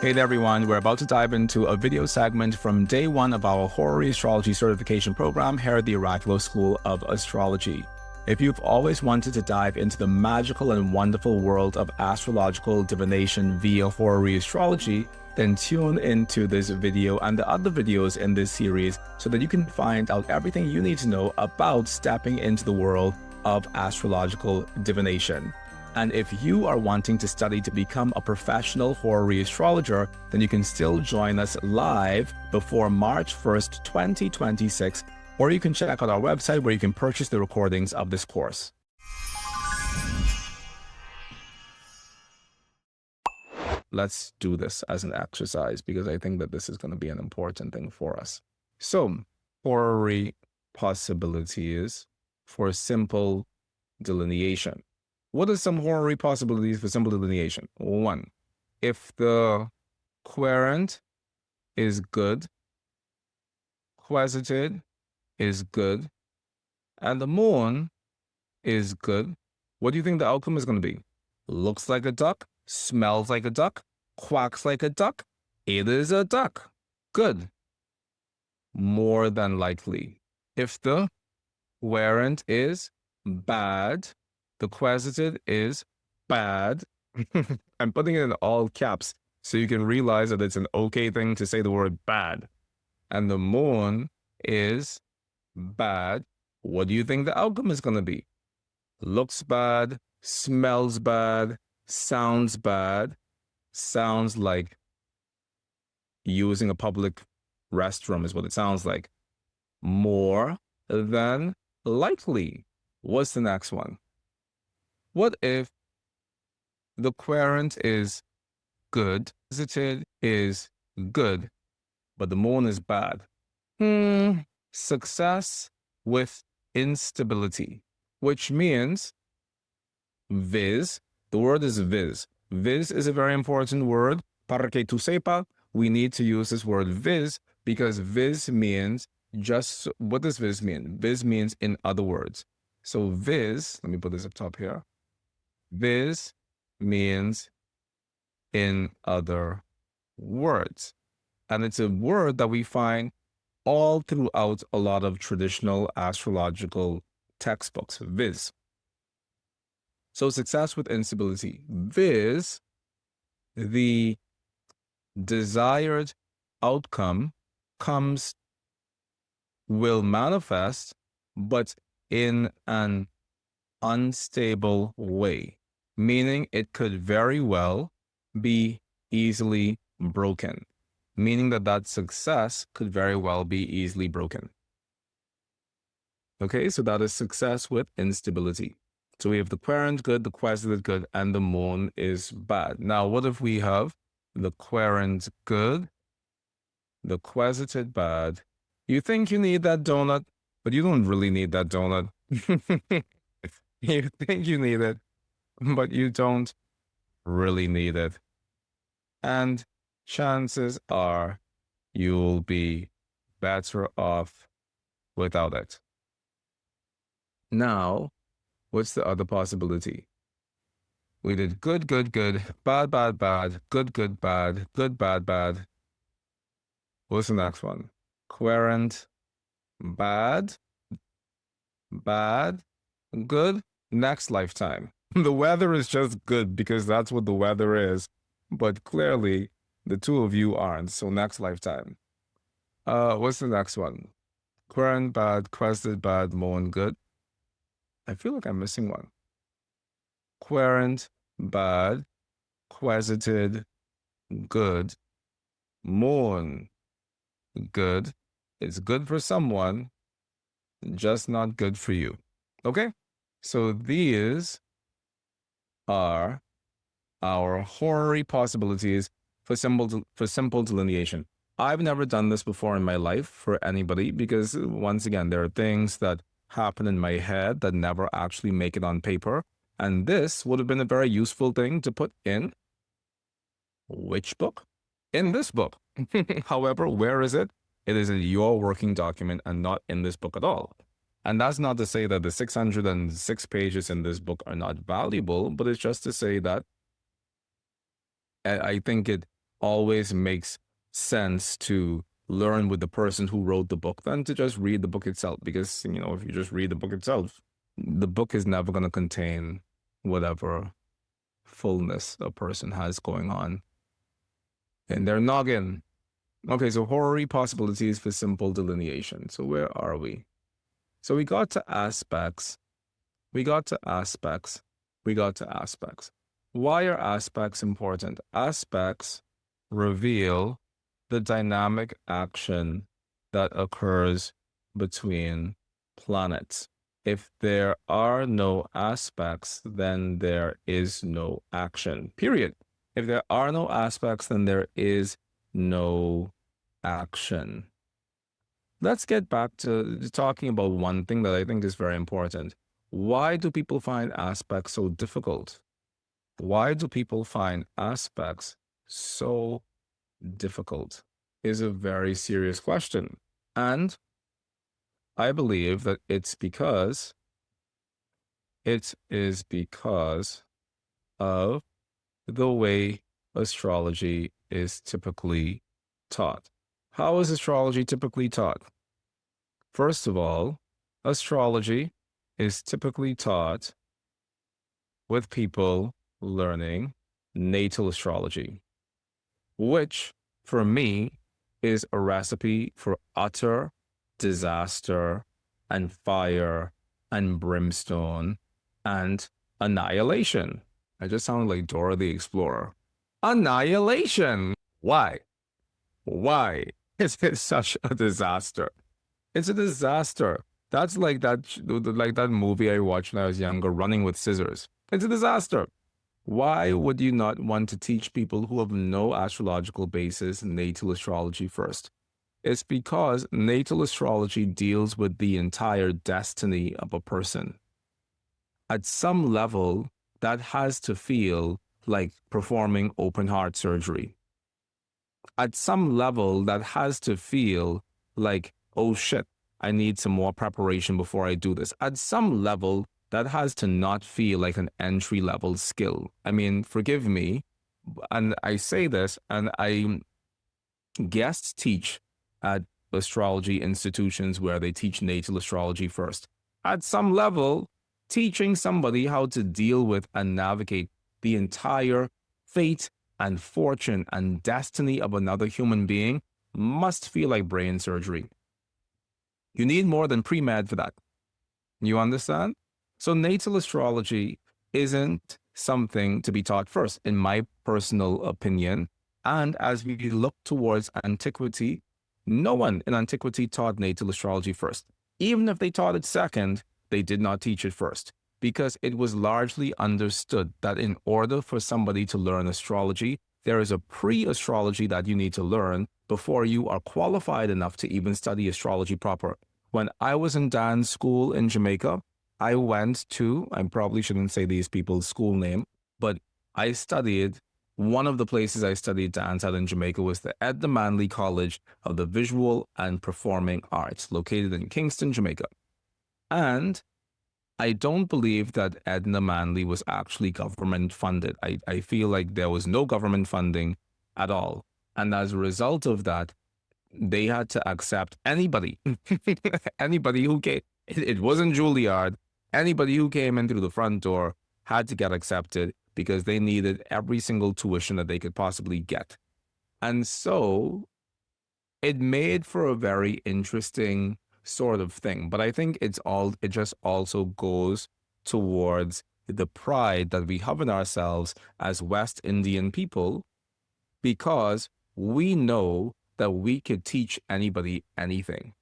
Hey there everyone, we're about to dive into a video segment from day one of our Horary Astrology certification program here at the Oraculos School of Astrology. If you've always wanted to dive into the magical and wonderful world of astrological divination via Horary Astrology, then tune into this video and the other videos in this series so that you can find out everything you need to know about stepping into the world of astrological divination. And if you are wanting to study to become a professional Horary astrologer, then you can still join us live before March 1st, 2026, or you can check out our website where you can purchase the recordings of this course. Let's do this as an exercise because I think that this is going to be an important thing for us. So, Horary possibilities for simple delineation. What are some horary possibilities for simple delineation? 1. If the querent is good, querent is good, and the moon is good, what do you think the outcome is going to be? Looks like a duck, smells like a duck, quacks like a duck. It is a duck. Good. More than likely. If the querent is bad, the querent is bad. I'm putting it in all caps so you can realize that it's an okay thing to say the word bad. And the moon is bad. What do you think the outcome is going to be? Looks bad, smells bad, sounds bad. Sounds like using a public restroom is what it sounds like. More than likely. What's the next one? What if the querent is good, it is good, but the moon is bad? Success with instability, which means viz. The word is viz. Viz is a very important word. Para que tu sepa, we need to use this word viz because viz means just, what does viz mean? Viz means in other words. So viz, let me put this up top here. Viz means in other words. And it's a word that we find all throughout a lot of traditional astrological textbooks, viz. So success with instability, viz, the desired outcome will manifest, but in an unstable way, meaning it could very well be easily broken, meaning that success could very well be easily broken. Okay, so that is success with instability. So we have the querent good, the querent good, and the moon is bad. Now, what if we have the querent good, the querent bad? You think you need that donut, but you don't really need that donut. You think you need it, but you don't really need it. And chances are you'll be better off without it. Now, what's the other possibility? We did good, good, good, bad, bad, bad, good, good, bad, good, bad, bad. What's the next one? Querent, bad, bad, good, next lifetime. The weather is just good because that's what the weather is. But clearly, the two of you aren't, so next lifetime. What's the next one? Querent, bad, quested, bad, moon, good. I feel like I'm missing one. Querent, bad, quested, good, moon, good. It's good for someone, just not good for you. Okay? So these are our horary possibilities for simple delineation. I've never done this before in my life for anybody because, once again, there are things that happen in my head that never actually make it on paper. And this would have been a very useful thing to put in which book? In this book. However, where is it? It is in your working document and not in this book at all. And that's not to say that the 606 pages in this book are not valuable, but it's just to say that I think it always makes sense to learn with the person who wrote the book than to just read the book itself. Because, if you just read the book itself, the book is never going to contain whatever fullness a person has going on in their noggin. Okay, so horary possibilities for simple delineation. So where are we? So we got to aspects. We got to aspects. We got to aspects. Why are aspects important? Aspects reveal the dynamic action that occurs between planets. If there are no aspects, then there is no action, period. If there are no aspects, then there is no action. Let's get back to talking about one thing that I think is very important. Why do people find aspects so difficult? Why do people find aspects so difficult? Is a very serious question. And I believe that it is because of the way astrology is typically taught. How is astrology typically taught? First of all, astrology is typically taught with people learning natal astrology, which for me is a recipe for utter disaster and fire and brimstone and annihilation. I just sound like Dora the Explorer. Annihilation! Why? Why is it such a disaster? It's a disaster. That's like that movie I watched when I was younger, Running with Scissors. It's a disaster. Why would you not want to teach people who have no astrological basis natal astrology first? It's because natal astrology deals with the entire destiny of a person. At some level, that has to feel like performing open heart surgery. At some level, that has to feel like, oh shit, I need some more preparation before I do this. At some level, that has to not feel like an entry-level skill. I mean, forgive me, and I say this, and I guest teach at astrology institutions where they teach natal astrology first. At some level, teaching somebody how to deal with and navigate the entire fate and fortune and destiny of another human being must feel like brain surgery. You need more than pre-med for that. You understand? So natal astrology isn't something to be taught first, in my personal opinion. And as we look towards antiquity, no one in antiquity taught natal astrology first. Even if they taught it second, they did not teach it first, because it was largely understood that in order for somebody to learn astrology, there is a pre-astrology that you need to learn before you are qualified enough to even study astrology proper. When I was in dance school in Jamaica, I went to, I probably shouldn't say these people's school name, but I studied, one of the places I studied dance at in Jamaica was the Edna Manley College of the Visual and Performing Arts, located in Kingston, Jamaica. And I don't believe that Edna Manley was actually government funded. I feel like there was no government funding at all. And as a result of that, they had to accept anybody, anybody who came. It wasn't Juilliard. Anybody who came in through the front door had to get accepted because they needed every single tuition that they could possibly get. And so it made for a very interesting sort of thing. But I think it just also goes towards the pride that we have in ourselves as West Indian people, because we know that we could teach anybody anything.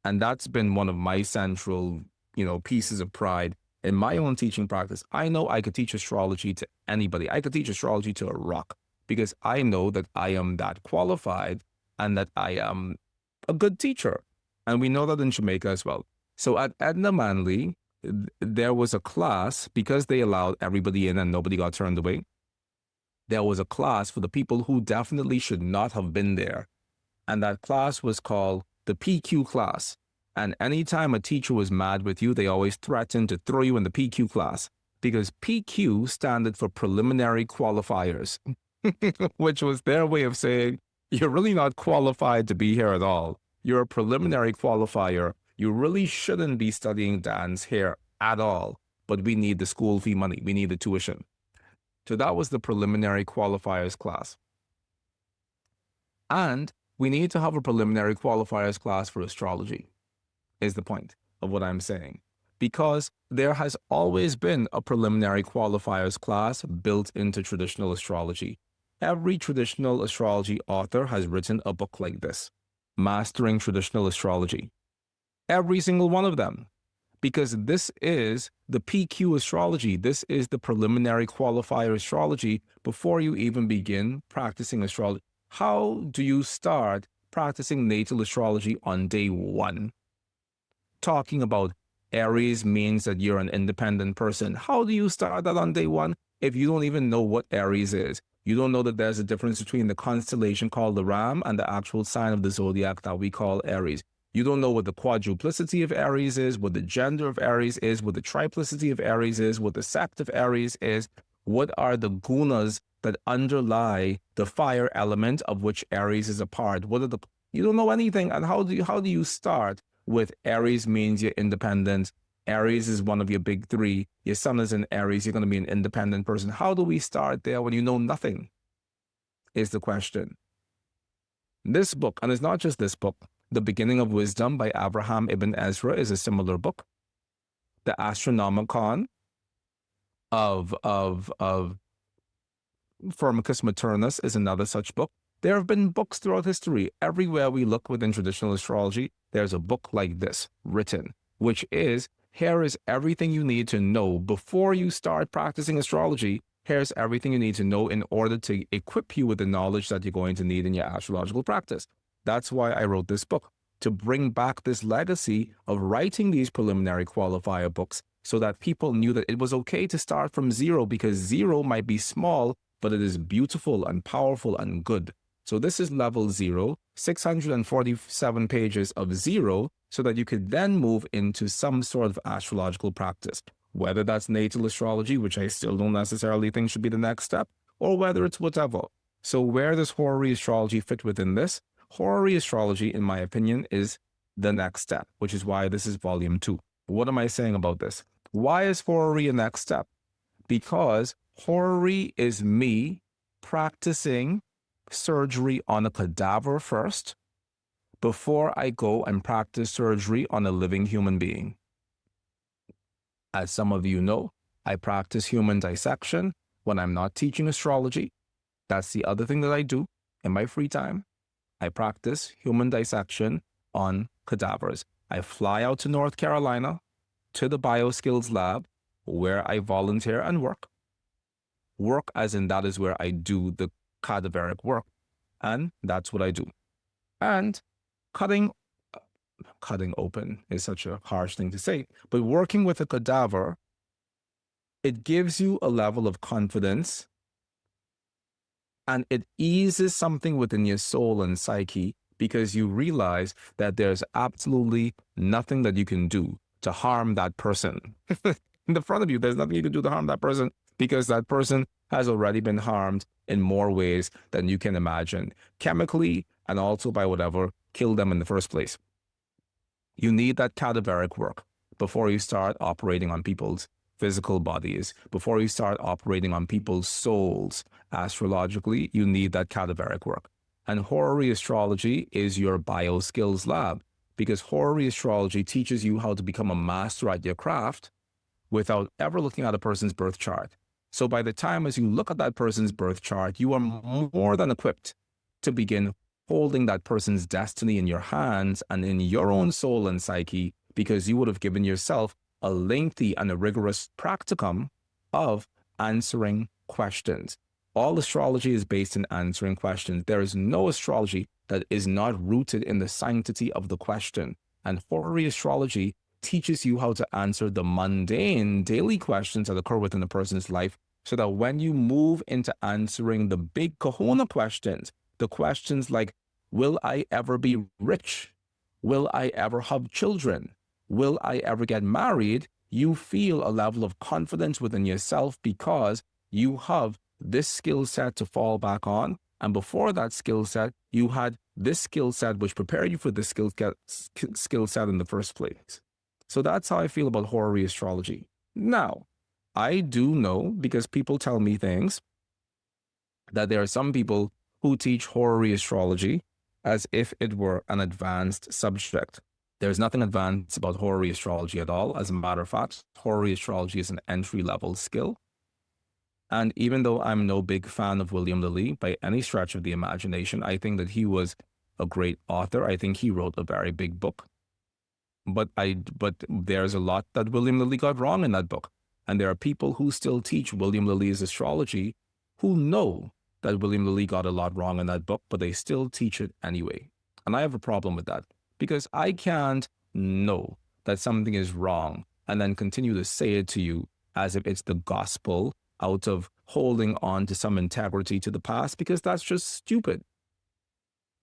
And that's been one of my central, pieces of pride in my own teaching practice. I know I could teach astrology to anybody. I could teach astrology to a rock, because I know that I am that qualified and that I am a good teacher. And we know that in Jamaica as well. So at Edna Manley, there was a class, because they allowed everybody in and nobody got turned away. There was a class for the people who definitely should not have been there. And that class was called the PQ class. And anytime a teacher was mad with you, they always threatened to throw you in the PQ class, because PQ stood for preliminary qualifiers. which was their way of saying, you're really not qualified to be here at all. You're a preliminary qualifier. You really shouldn't be studying dance here at all, but we need the school fee money. We need the tuition. So that was the preliminary qualifiers class. And we need to have a preliminary qualifiers class for astrology, is the point of what I'm saying. Because there has always been a preliminary qualifiers class built into traditional astrology. Every traditional astrology author has written a book like this, Mastering Traditional Astrology. Every single one of them. Because this is the PQ astrology. This is the preliminary qualifier astrology before you even begin practicing astrology. How do you start practicing natal astrology on day one? Talking about Aries means that you're an independent person. How do you start that on day one if you don't even know what Aries is? You don't know that there's a difference between the constellation called the Ram and the actual sign of the zodiac that we call Aries. You don't know what the quadruplicity of Aries is, what the gender of Aries is, what the triplicity of Aries is, what the sect of Aries is. What are the gunas that underlie the fire element of which Aries is a part? You don't know anything. And how do you start with Aries means you're independent? Aries is one of your big three. Your sun is in Aries. You're going to be an independent person. How do we start there when you know nothing? Is the question. This book, and it's not just this book, The Beginning of Wisdom by Abraham Ibn Ezra is a similar book. The Astronomicon of Firmicus Maternus is another such book. There have been books throughout history. Everywhere we look within traditional astrology, there's a book like this written, which is, here is everything you need to know before you start practicing astrology. Here's everything you need to know in order to equip you with the knowledge that you're going to need in your astrological practice. That's why I wrote this book, to bring back this legacy of writing these preliminary qualifier books so that people knew that it was okay to start from zero, because zero might be small, but it is beautiful and powerful and good. So this is level 0, 647 pages of zero, so that you could then move into some sort of astrological practice, whether that's natal astrology, which I still don't necessarily think should be the next step, or whether it's whatever. So where does horary astrology fit within this? Horary astrology, in my opinion, is the next step, which is why this is volume 2. What am I saying about this? Why is horary a next step? Because horary is me practicing surgery on a cadaver first before I go and practice surgery on a living human being. As some of you know, I practice human dissection when I'm not teaching astrology. That's the other thing that I do in my free time. I practice human dissection on cadavers. I fly out to North Carolina to the BioSkills lab where I volunteer and work. Work as in that is where I do the cadaveric work. And that's what I do. And cutting open is such a harsh thing to say, but working with a cadaver, it gives you a level of confidence and it eases something within your soul and psyche, because you realize that there's absolutely nothing that you can do to harm that person. In the front of you, there's nothing you can do to harm that person, because that person has already been harmed in more ways than you can imagine, chemically and also by whatever killed them in the first place. You need that cadaveric work before you start operating on people's physical bodies, before you start operating on people's souls. Astrologically, you need that cadaveric work. And horary astrology is your BioSkills lab, because horary astrology teaches you how to become a master at your craft without ever looking at a person's birth chart. So by the time as you look at that person's birth chart, you are more than equipped to begin holding that person's destiny in your hands and in your own soul and psyche, because you would have given yourself a lengthy and a rigorous practicum of answering questions. All astrology is based in answering questions. There is no astrology that is not rooted in the sanctity of the question. And horary astrology teaches you how to answer the mundane daily questions that occur within a person's life, so that when you move into answering the big kahuna questions, the questions like, will I ever be rich? Will I ever have children? Will I ever get married? You feel a level of confidence within yourself because you have this skill set to fall back on. And before that skill set, you had this skill set which prepared you for this skill set in the first place. So that's how I feel about Horary Astrology. Now, I do know, because people tell me things, that there are some people who teach Horary Astrology as if it were an advanced subject. There's nothing advanced about Horary Astrology at all. As a matter of fact, Horary Astrology is an entry-level skill. And even though I'm no big fan of William Lilly by any stretch of the imagination, I think that he was a great author. I think he wrote a very big book. But there's a lot that William Lilly got wrong in that book. And there are people who still teach William Lilly's astrology who know that William Lilly got a lot wrong in that book, but they still teach it anyway. And I have a problem with that, because I can't know that something is wrong and then continue to say it to you as if it's the gospel out of holding on to some integrity to the past, because that's just stupid.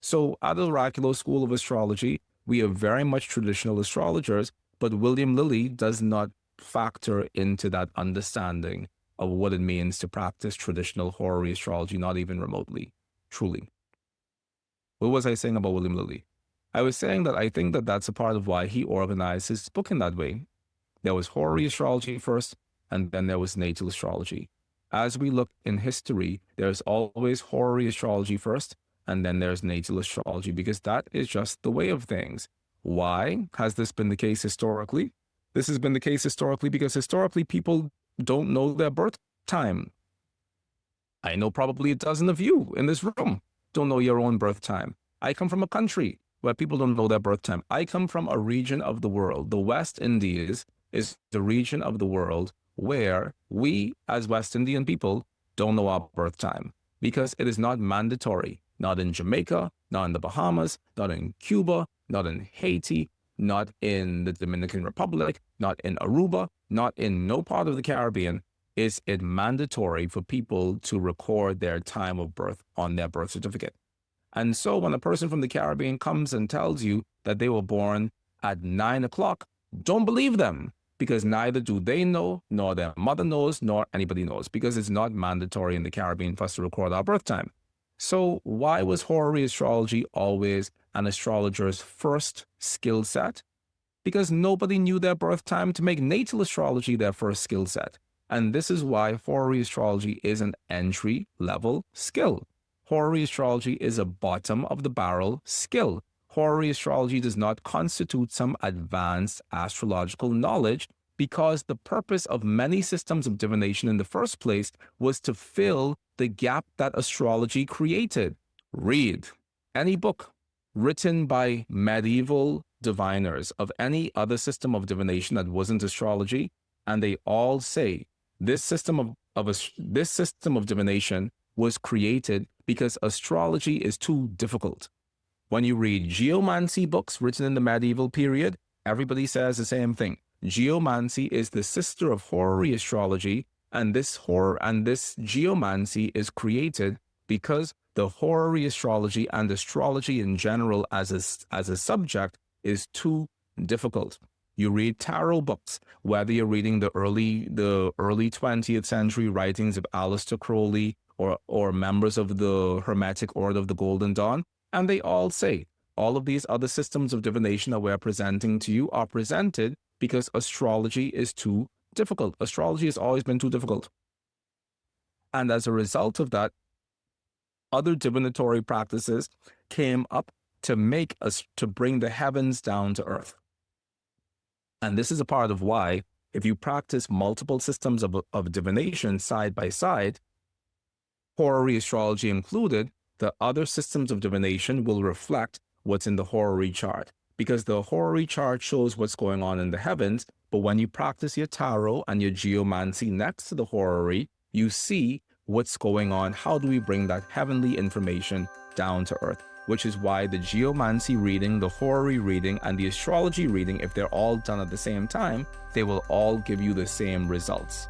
So at the Oraculos School of Astrology, we are very much traditional astrologers, but William Lilly does not factor into that understanding of what it means to practice traditional Horary Astrology, not even remotely, truly. What was I saying about William Lilly? I was saying that I think that that's a part of why he organized his book in that way. There was Horary Astrology first, and then there was natal astrology. As we look in history, there's always Horary Astrology first, and then there's natal astrology, because that is just the way of things. Why has this been the case historically? This has been the case historically because historically people don't know their birth time. I know probably a dozen of you in this room don't know your own birth time. I come from a country where people don't know their birth time. I come from a region of the world. The West Indies is the region of the world where we, as West Indian people, don't know our birth time, because it is not mandatory. Not in Jamaica, not in the Bahamas, not in Cuba, not in Haiti, not in the Dominican Republic, not in Aruba, not in no part of the Caribbean is it mandatory for people to record their time of birth on their birth certificate. And so when a person from the Caribbean comes and tells you that they were born at 9 o'clock, don't believe them, because neither do they know, nor their mother knows, nor anybody knows, because it's not mandatory in the Caribbean for us to record our birth time. So why was Horary Astrology always an astrologer's first skill set? Because nobody knew their birth time to make natal astrology their first skill set. And this is why Horary Astrology is an entry-level skill. Horary Astrology is a bottom-of-the-barrel skill. Horary Astrology does not constitute some advanced astrological knowledge, because the purpose of many systems of divination in the first place was to fill the gap that astrology created. Read any book written by medieval diviners of any other system of divination that wasn't astrology, and they all say this system of divination was created because astrology is too difficult. When you read geomancy books written in the medieval period, everybody says the same thing. Geomancy is the sister of Horary Astrology, and this geomancy is created because the Horary Astrology and astrology in general as a subject is too difficult. You read tarot books, whether you're reading the early 20th century writings of Aleister Crowley or members of the Hermetic Order of the Golden Dawn, and they all say all of these other systems of divination that we're presenting to you are presented because astrology is too difficult. Astrology has always been too difficult. And as a result of that, other divinatory practices came up to bring the heavens down to earth. And this is a part of why, if you practice multiple systems of divination side by side, Horary Astrology included, the other systems of divination will reflect what's in the horary chart, because the horary chart shows what's going on in the heavens, but when you practice your tarot and your geomancy next to the horary, you see what's going on. How do we bring that heavenly information down to earth? Which is why the geomancy reading, the horary reading, and the astrology reading, if they're all done at the same time, they will all give you the same results.